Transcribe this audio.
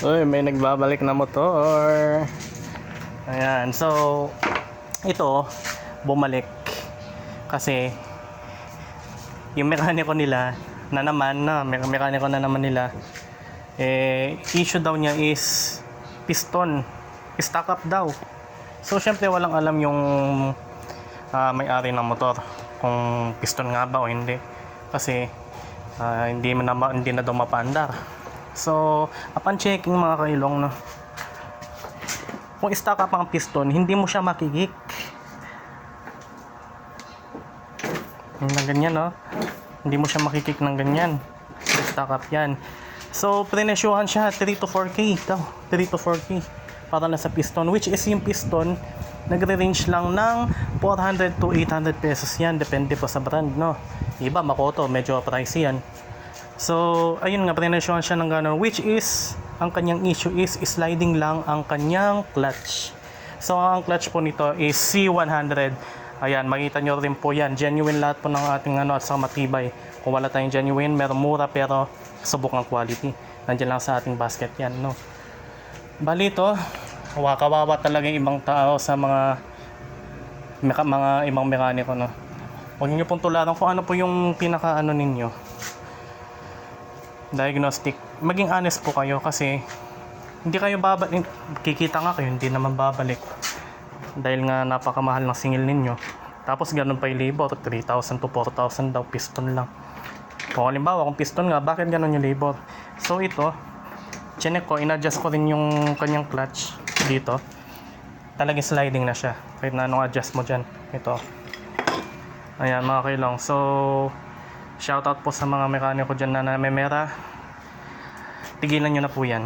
Uy, may nagbabalik na motor. Ayan, so ito bumalik kasi yung mekaniko nila na naman na mekaniko na naman nila issue daw niya is piston stock up daw. So syempre walang alam yung may-ari ng motor kung piston nga ba o hindi kasi hindi na daw mapaandar. So upon checking mga kailong, no, kung stock up ang piston hindi mo siya makikik ng ganyan, no? Hindi mo siya makikik ng ganyan. Stock up yan. So prenesyuhan siya 3 to 4K daw, 3 to 4K para na sa piston, which is yung piston nagre-range lang ng 400 to 800 pesos yan, depende po sa brand, no? Iba Makoto, medyo pricey yan. So ayun nga, prenesyuhan siya ng gano'n, which is ang kanyang issue is sliding lang ang kanyang clutch. So ang clutch po nito is C100. Ayan, makita nyo rin po yan, genuine lahat po ng ating at sa matibay. Kung wala tayong genuine, meron mura pero subok ng quality. Nandiyan lang sa ating basket yan, no? Bali ito, kawawa talaga yung ibang tao sa mga ibang mekaniko, no? Huwag niyo pong tularan kung ano po yung pinaka ninyo diagnostic. Maging honest po kayo kasi hindi kayo babalik, kikita nga kayo, hindi naman babalik dahil nga napakamahal ng singil ninyo. Tapos ganun pa yung labor, 3,000 to 4,000 daw, piston lang. Kung halimbawa kung piston nga, bakit ganun yung labor? So ito, chinek ko, in-adjust ko rin yung kanyang clutch dito. Talagang sliding na siya kahit na anong adjust mo dyan. Ito, ayan mga kailong. So shoutout po sa mga mekaniko dyan na namemera, tigilan nyo na po yan.